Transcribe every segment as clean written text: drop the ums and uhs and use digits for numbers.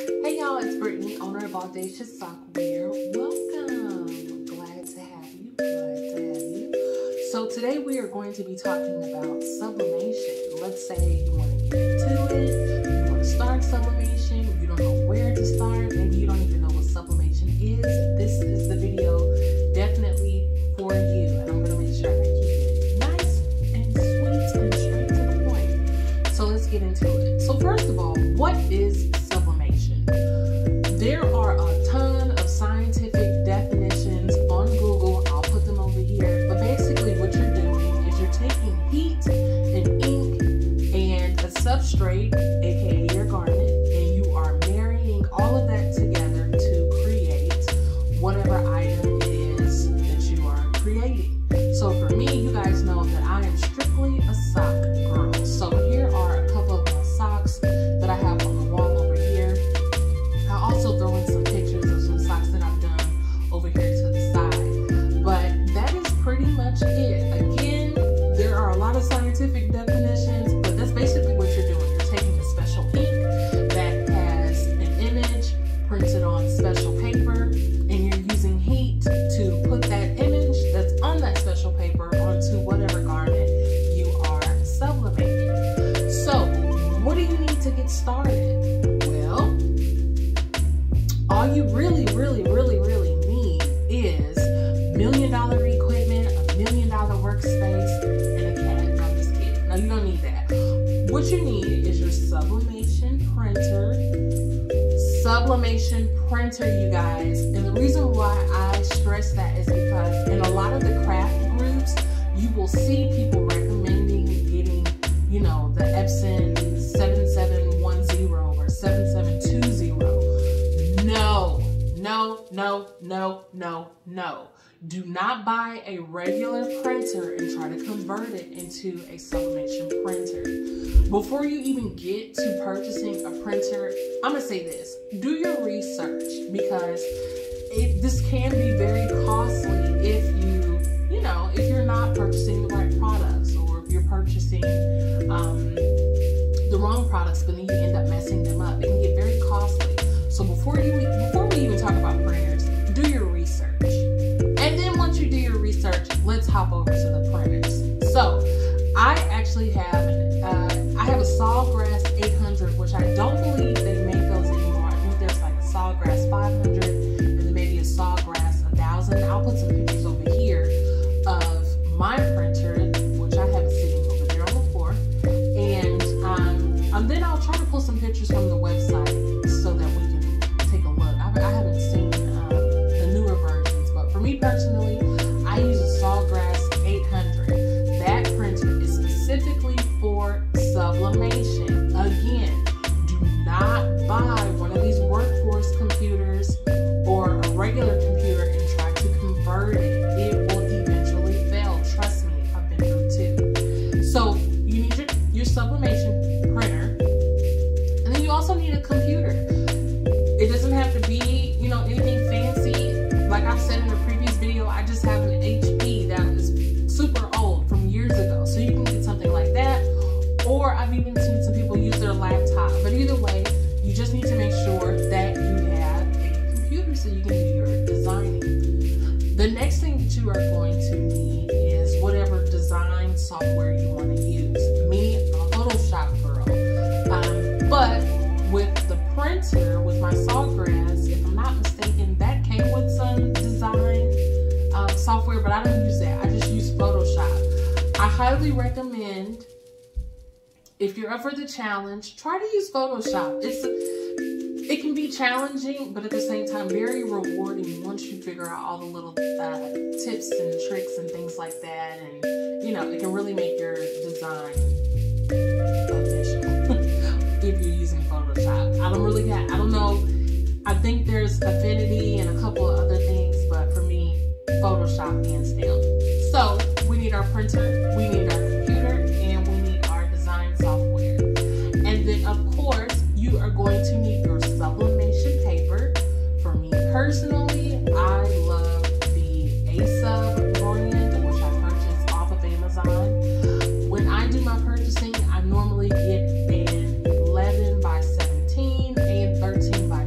Hey y'all, it's Brittany, owner of Audacious Sockwear. Welcome. Glad to have you. So today we are going to be talking about sublimation. Let's say you want to get into it, you want to start sublimation, you don't know where to start, maybe you don't even know what sublimation is. This is the video definitely for you, and I'm going to make sure I keep it nice and sweet and straight to the point. So let's get into it. So first of all, what is sublimation? There are a ton of scientific definitions on Google. I'll put them over here. But basically what you're doing is you're taking heat and ink and a substrate, aka your garment, and you are marrying all of that together to create whatever item it is that you are creating. So for me, you guys know that I am strictly a sock girl. So here are a couple of my socks that I have on the wall over here. I also throw in some pictures of some socks that I've done over here to the side. But that is pretty much it. Again, there are a lot of scientific definitions, but that's basically what you're doing. You're taking a special ink that has an image printed on special paper, and you're using heat to put that image that's on that special paper onto whatever garment you are sublimating. So, what do you need to get started? Well, all you really need is $1 million equipment, $1 million workspace, and a cat. No, I'm just kidding. No, you don't need that. What you need is your sublimation printer. Sublimation printer, you guys. And the reason why I stress that is because in a lot of the craft groups, you will see people recommending getting, you know, the Epson 7710 or 7720. No. Do not buy a regular printer and try to convert it into a sublimation printer. Before you even get to purchasing a printer, I'm gonna say this: do your research, because this can be very costly if if you're not purchasing the right products, or if you're purchasing the wrong products, but then you end up messing them up. It can get very costly. So before we even talk about printers, do your research. And then once you do your research, let's hop over to the printers. So I actually have I have a Sawgrass 800, which I don't believe they make those anymore. I think there's like a Sawgrass 500 and then maybe a Sawgrass 1000. I'll put some pictures over here of my printer, which I have sitting over there on the floor. And then I'll try to pull some pictures from the website so that we can take a look. I haven't seen the newer versions, but for me personally, I use a Sawgrass 800. That printer is specifically for sublimation. Again, do not buy one of these workforce computers or a regular computer and try to convert it. It will eventually fail. Trust me, I've been through it too. So you need your sublimation printer, and then you also need a computer. It doesn't have to be, anything fancy. Like I said in a previous video, I just have an HP that is super old from years ago. So you can get something like that. Or I've even seen some people use their laptop. But either way, you just need to make sure that you have a computer so you can do your designing. The next thing that you are going to need is whatever design software you want to use. Me, I'm a Photoshop girl. But with the printer, with my Sawgrass, if I'm not mistaken, that came with some design software, but I don't use that. I just use Photoshop. I highly recommend, if you're up for the challenge, try to use Photoshop. It can be challenging, but at the same time, very rewarding once you figure out all the little tips and tricks and things like that. And, it can really make your design official if you're using Photoshop. I don't know. I think there's Affinity and a couple of other things, but for me, Photoshop hands down. So we need our printer, we need our computer, and we need our design software. And then of course, you are going to need your sublimation paper. For me personally, I love the A-Sub brand, which I purchased off of Amazon. When I do my purchasing, I normally get an 11 by 17 and 13 by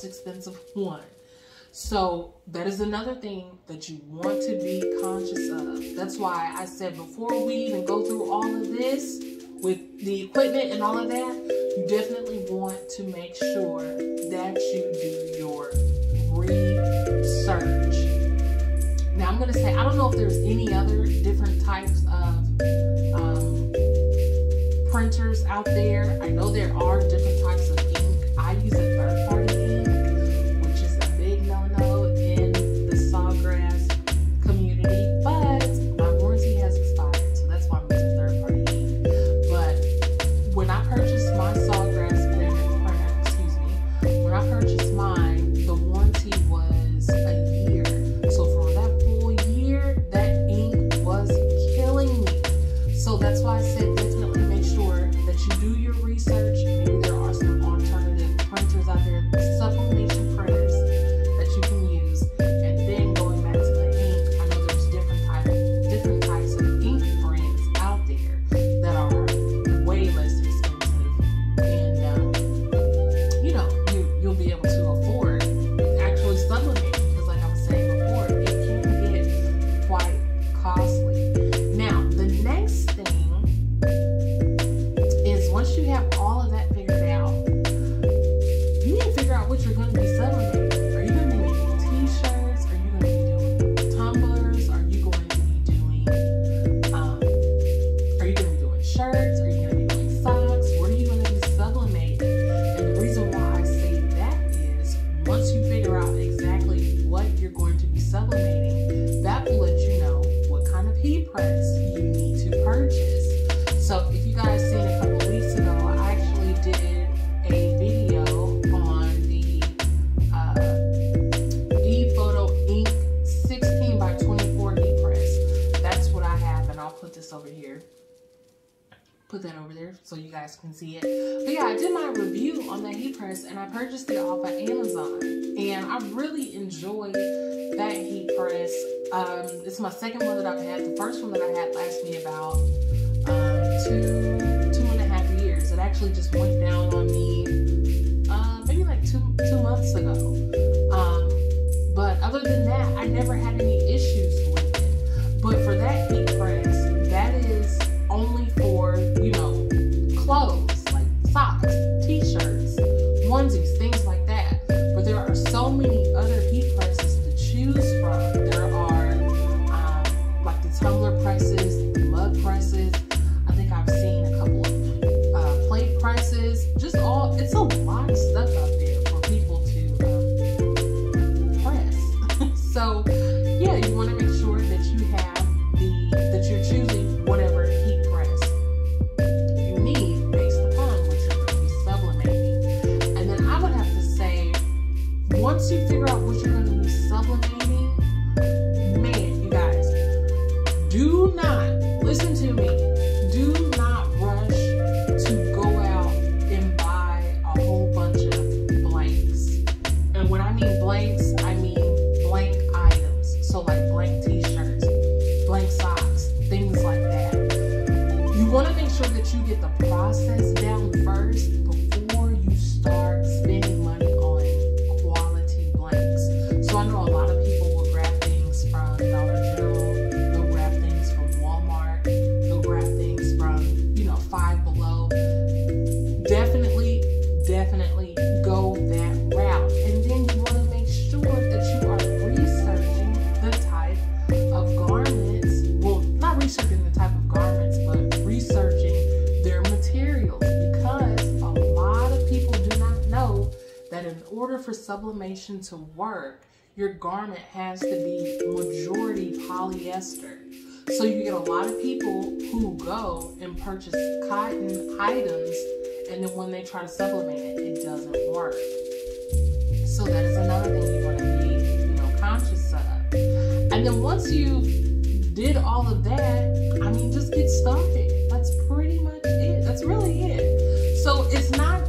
most expensive one. So that is another thing that you want to be conscious of. That's why I said before we even go through all of this with the equipment and all of that, you definitely want to make sure that you do your research. Now I'm going to say, I don't know if there's any other different types of printers out there. I know there are different types of ink. I use a third-party ink, which is a big no-no in the sawgrass community, but my warranty has expired, so that's why I'm using third-party ink. But when I purchased my sawgrass printer, when I purchased mine, the warranty was a year. So for that full year, that ink was killing me. So that's why I said definitely make sure that you do your research. Maybe there are some alternative printers out there, sublimation printers that you can use. And then going back to the ink, I know there's different types of ink brands out there that are way less expensive, and you know, you'll be able to afford actually sublimating, because like I was saying before, it can get quite costly. Now the next thing is, once you have all of that figured out, you need to figure out what you're going to be sublimating. Are you going to be making t-shirts? Are you going to be doing tumblers? Are you going to be doing shirts? Are you going to be doing socks? What are you going to be sublimating? And the reason why I say that is, once you figure out exactly what you're going to be sublimating, that will let you know what kind of heat press you need to purchase. So if you guys seen a couple weeks ago, I actually did a video on the ePhoto Ink 16 by 24 heat press. That's what I have, and I'll put this over here. Put that over there so you guys can see it. But yeah, I did my review on that heat press, and I purchased it off of Amazon, and I really enjoyed that heat press. It's my second one that I've had. The first one that I had lasted me about 2.5 years. It actually just went down on me maybe like two months ago. But other than that, I never had any issues with it. But for that heat press, that is only for, you know, clothes like socks, t-shirts, onesies, things like that. But there are so many other heat presses to choose from. There are like the tumbler presses, the mug presses. I think I've seen a couple of plate presses. Just all, it's a lot of stuff out there for people to press. So yeah, you want to make sure that you have that you're choosing whatever heat press you need based upon what you're going to be sublimating. And then I would have to say, once you figure out what you're going to be sublimating, man, you guys, do not, listen to me, do not rush to go out and buy a whole bunch of blanks. And when I mean blanks, I mean blank items. So like blank t-shirts, blank socks, things like that. You want to make sure that you get the process down first before you start spending money on quality blanks. So I know a lot of people will grab things from Dollar General, they'll grab things from Walmart, they'll grab things from, you know, Five Below. Definitely go that route. And then you want to make sure that you are researching the type of garments. Well, not researching the type of garments, but researching their materials, because a lot of people do not know that in order for sublimation to work, your garment has to be majority polyester. So you get a lot of people who go and purchase cotton items, and then when they try to sublimate it, it doesn't work. So that is another thing you want to be, you know, conscious of. And then once you did all of that, I mean, just get started. That's pretty much it. That's really it. So it's not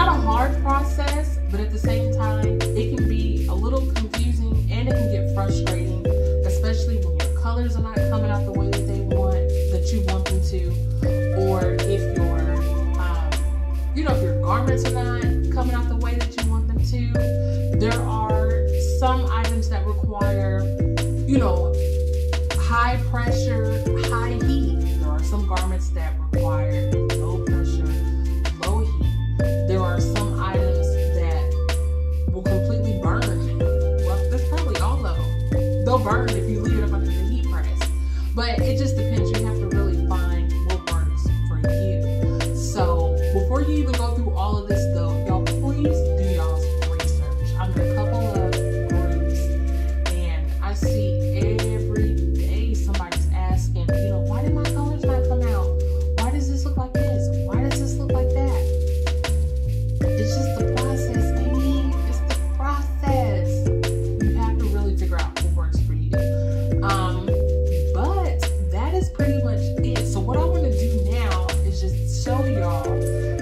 a hard process, but at the same time, it can be a little confusing and it can get frustrating, especially when your colors are not coming out the way that you want them to, or if your, if your garments are not coming out the way that you want them to. There are some items that require, you know, high pressure, high heat. There are some garments that require low pressure, low heat. There are some items that will completely burn. Well, that's probably all of them. They'll burn if you leave it up under the heat press. But it just depends. You have to really find what works for you. So before you even go through all of this though, y'all please do y'all's research. I'm in a couple of groups and I see every day somebody's asking, you know, why did my colors not come out? Why does this look like this? Why does this look like that? It's just the process, baby. It's the process. You have to really figure out what works for you. But that is pretty much it. So what I want to do now is just show y'all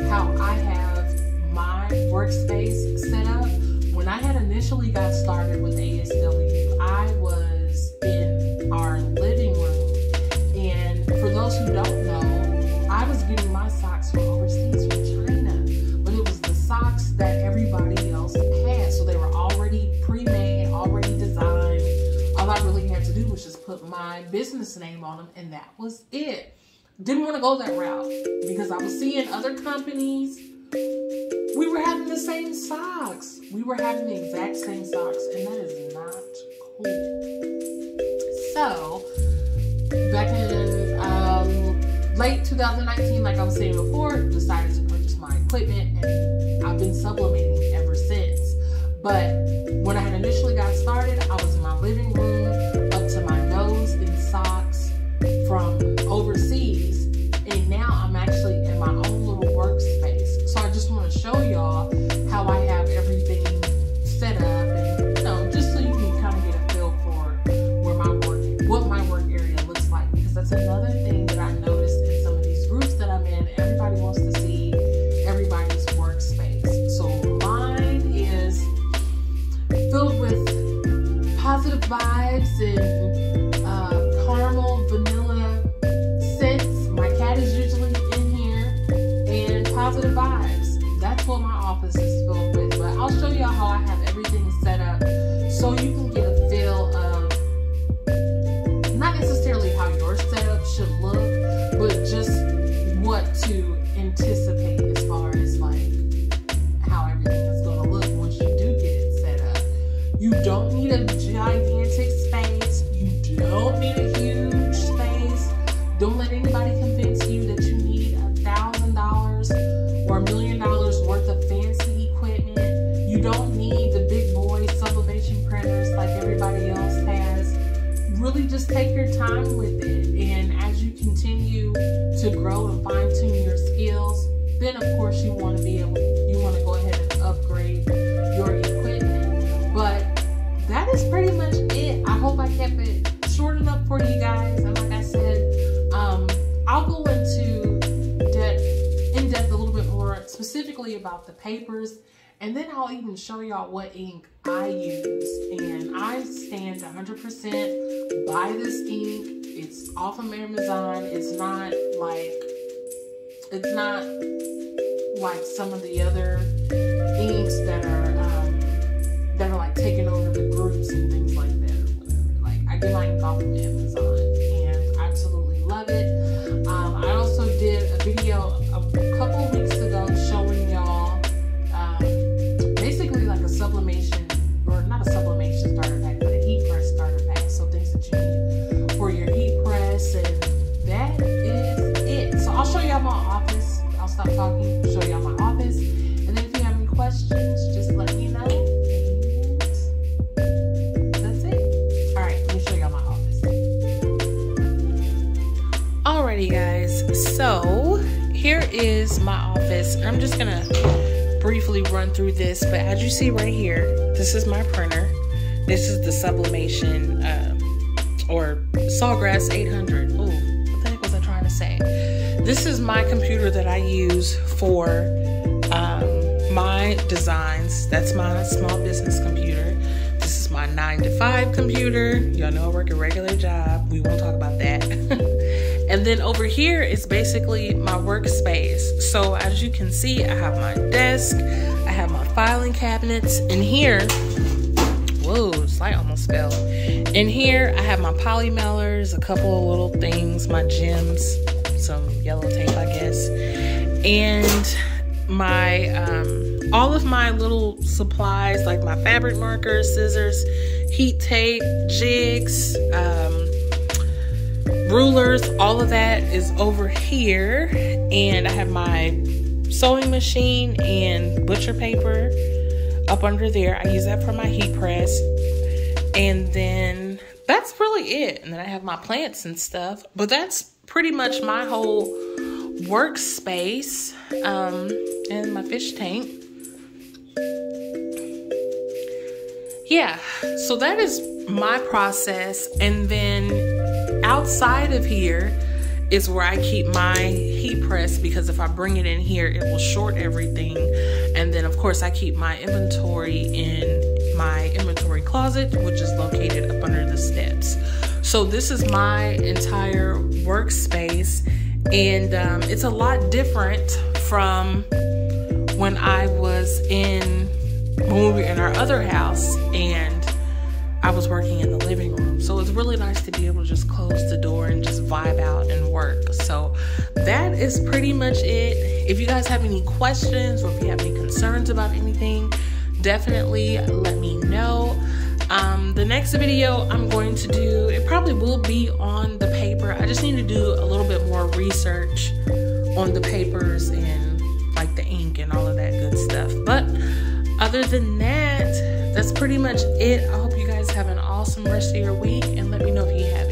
how I have my workspace set up. When I had initially got started with ASW, I was in our living room. And for those who don't know, I was getting my socks from overseas from China. But it was the socks that everybody else had. So they were already pre-made, already designed. All I really had to do was just put my business name on them, and that was it. Didn't want to go that route because I was seeing other companies. We were having the same socks. We were having the exact same socks, and that is not cool. So, back in late 2019, like I was saying before, decided to purchase my equipment, and I've been sublimating ever since. But when I had initially got started, I was in my living room up to my nose in socks from overseas, and now I'm actually in my own little workspace. So I just want to show y'all how I have everything set up, and you know, just so you can kind of get a feel for where what my work area looks like, because that's another thing that I noticed in some of these groups that I'm in. Everybody wants to see everybody's workspace. So mine is filled with positive vibes and caramel, vanilla scents. My cat is usually in here, and positive vibes. That's what my office is filled with. But I'll show y'all how I have everything set up so you can get a feel of not necessarily how your setup should look, but just what to anticipate as far as like how everything is going to look once you do get it set up. You don't need a gigantic space. You don't need a huge space. Don't let anybody convince you that you need $1,000 or $1 million worth of fancy equipment. You don't need the big boy sublimation printers like everybody else has. Really just take your time with it. And as you continue to grow and fine tune your skills, then of course you want to go ahead and upgrade your equipment. But that is pretty much it. I hope I kept it short enough for you guys. And like I said, I'll go into in depth a little bit more specifically about the papers, and then I'll even show y'all what ink I use. And I stand 100% by this ink. It's off of Amazon. It's not like some of the other inks that are like taking over the groups and things like that or whatever. Like, I get my ink off of Amazon and I absolutely love it. I also did a video a couple of weeks ago showing y'all basically like a sublimation, or not a sublimation starter pack, but a heat press starter pack. So things that you need for your heat press, and that is it. So I'll show y'all my office. I'll stop talking, show y'all my office, and then if you have any questions, just let me know. And that's it. All right, let me show y'all my office. Alrighty, guys. So here is my office. I'm just gonna briefly run through this, but as you see right here, this is my printer. This is the Sublimation or Sawgrass 800. Oh, what the heck was I trying to say? This is my computer that I use for my designs. That's my small business computer. This is my 9-to-5 computer. Y'all know I work a regular job. We won't talk about that. And then over here is basically my workspace. So as you can see, I have my desk, I have my filing cabinets. In here, whoa, this light almost fell. In here, I have my poly mailers, a couple of little things, my gems, some yellow tape, I guess, and my all of my little supplies, like my fabric markers, scissors, heat tape, jigs, rulers, all of that is over here. And I have my sewing machine and butcher paper up under there. I use that for my heat press. And then that's really it. And then I have my plants and stuff. But that's pretty much my whole workspace. And my fish tank. Yeah, so that is my process. And then outside of here is where I keep my heat press, because if I bring it in here, it will short everything. And then of course I keep my inventory in my inventory closet, which is located up under the steps. So this is my entire workspace, and it's a lot different from when I was when we were in our other house and I was working in the living room. So it's really nice to be able to just close the door and just vibe out and work. So that is pretty much it. If you guys have any questions or if you have any concerns about anything, definitely let me know. The next video I'm going to do, it probably will be on the paper. I just need to do a little bit more research on the papers and like the ink and all of that good stuff. But other than that, that's pretty much it. I hope you guys have an awesome rest of your week, and let me know if you have